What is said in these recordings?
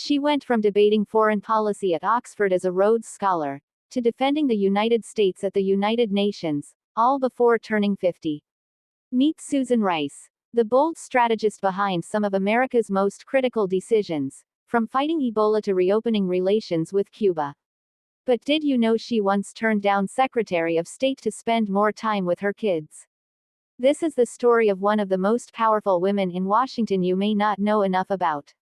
She went from debating foreign policy at Oxford as a Rhodes Scholar, to defending the United States at the United Nations, all before turning 50. Meet Susan Rice, the bold strategist behind some of America's most critical decisions, from fighting Ebola to reopening relations with Cuba. But did you know she once turned down Secretary of State to spend more time with her kids? This is the story of one of the most powerful women in Washington you may not know enough about.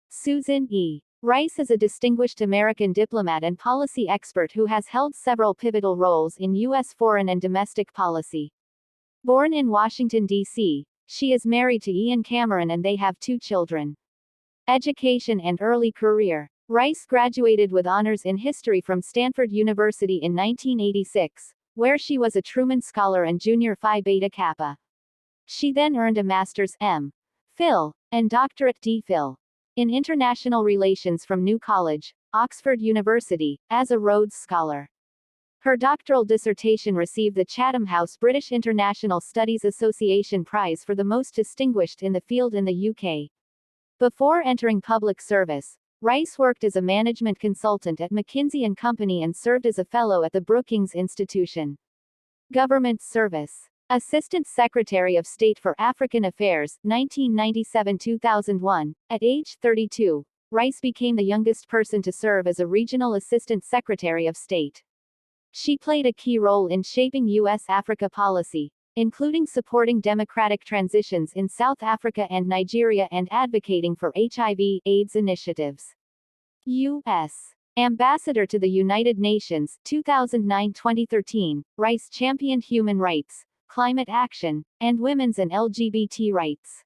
Susan E. Rice is a distinguished American diplomat and policy expert who has held several pivotal roles in U.S. foreign and domestic policy. Born in Washington, D.C., she is married to Ian Cameron and they have 2 children. Education and early career. Rice graduated with honors in history from Stanford University in 1986, where she was a Truman Scholar and Junior Phi Beta Kappa. She then earned a Master's M.Phil, and Doctorate D.Phil in International Relations from New College, Oxford University, as a Rhodes Scholar. Her doctoral dissertation received the Chatham House British International Studies Association Prize for the most distinguished in the field in the UK. Before entering public service, Rice worked as a management consultant at McKinsey & Company and served as a fellow at the Brookings Institution. Government service. Assistant Secretary of State for African Affairs, 1997-2001. At age 32, Rice became the youngest person to serve as a regional Assistant Secretary of State. She played a key role in shaping U.S.-Africa policy, including supporting democratic transitions in South Africa and Nigeria and advocating for HIV/AIDS initiatives. U.S. Ambassador to the United Nations, 2009-2013, Rice championed human rights, climate action, and women's and LGBT rights.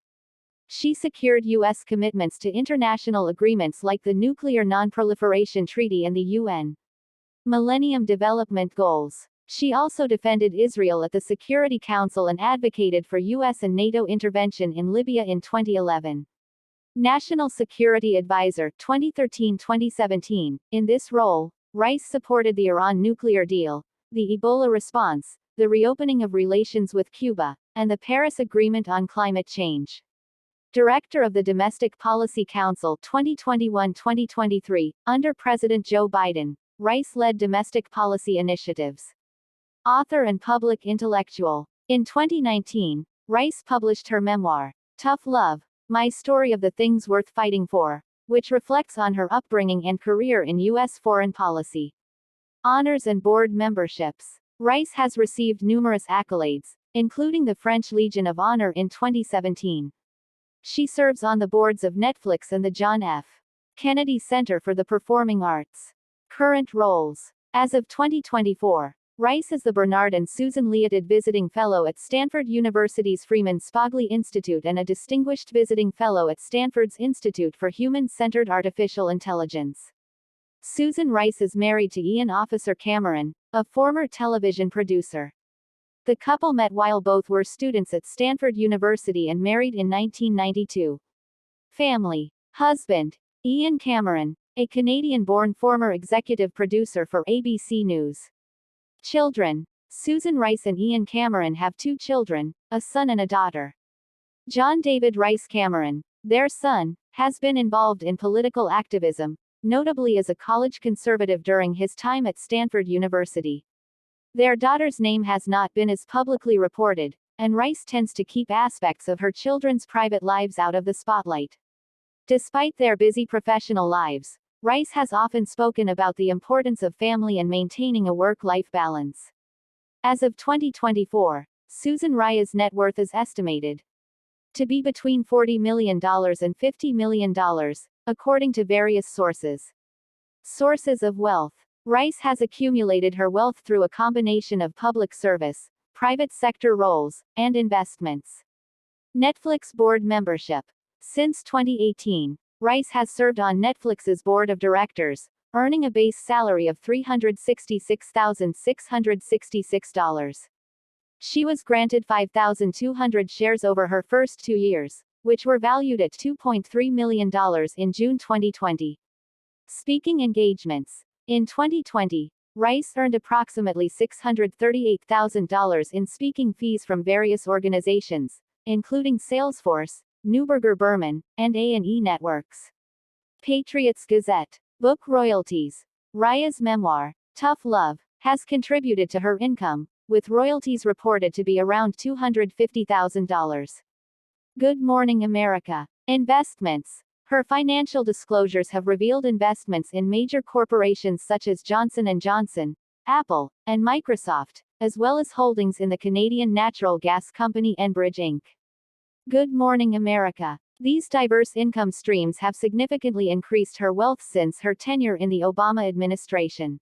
She secured U.S. commitments to international agreements like the Nuclear Non-Proliferation Treaty and the UN Millennium Development Goals. She also defended Israel at the Security Council and advocated for U.S. and NATO intervention in Libya in 2011. National Security Advisor, 2013-2017. In this role, Rice supported the Iran nuclear deal, the Ebola response, the reopening of relations with Cuba, and the Paris Agreement on climate change. Director of the Domestic Policy Council, 2021-2023. Under President Joe Biden, Rice led domestic policy initiatives. Author and public intellectual. In 2019, Rice published her memoir, Tough Love, My Story of the Things Worth Fighting For, which reflects on her upbringing and career in U.S. foreign policy. Honors and board memberships. Rice has received numerous accolades, including the French Legion of Honor in 2017. She serves on the boards of Netflix and the John F. Kennedy Center for the Performing Arts. Current roles. As of 2024, Rice is the Bernard and Susan Leavitt Visiting Fellow at Stanford University's Freeman Spogli Institute and a Distinguished Visiting Fellow at Stanford's Institute for Human-Centered Artificial Intelligence. Susan Rice is married to Ian Officer Cameron, a former television producer. The couple met while both were students at Stanford University and married in 1992. Family. Husband. Ian Cameron, a Canadian-born former executive producer for ABC News. Children. Susan Rice and Ian Cameron have 2 children, a son and a daughter. John David Rice Cameron, their son, has been involved in political activism, notably as a college conservative during his time at Stanford University. Their daughter's name has not been as publicly reported, and Rice tends to keep aspects of her children's private lives out of the spotlight. Despite their busy professional lives, Rice has often spoken about the importance of family and maintaining a work-life balance. As of 2024, Susan Rice's net worth is estimated to be between $40 million and $50 million, according to various sources. Sources of wealth. Rice has accumulated her wealth through a combination of public service, private sector roles, and investments. Netflix board membership. Since 2018, Rice has served on Netflix's board of directors, earning a base salary of $366,666. She was granted 5,200 shares over her first 2 years, which were valued at $2.3 million in June 2020. Speaking engagements. In 2020, Rice earned approximately $638,000 in speaking fees from various organizations, including Salesforce, Neuberger Berman, and A&E Networks. Patriots Gazette. Book royalties. Raya's memoir, Tough Love, has contributed to her income, with royalties reported to be around $250,000. Good Morning America. Investments. Her financial disclosures have revealed investments in major corporations such as Johnson & Johnson, Apple, and Microsoft, as well as holdings in the Canadian natural gas company Enbridge Inc. Good Morning America. These diverse income streams have significantly increased her wealth since her tenure in the Obama administration.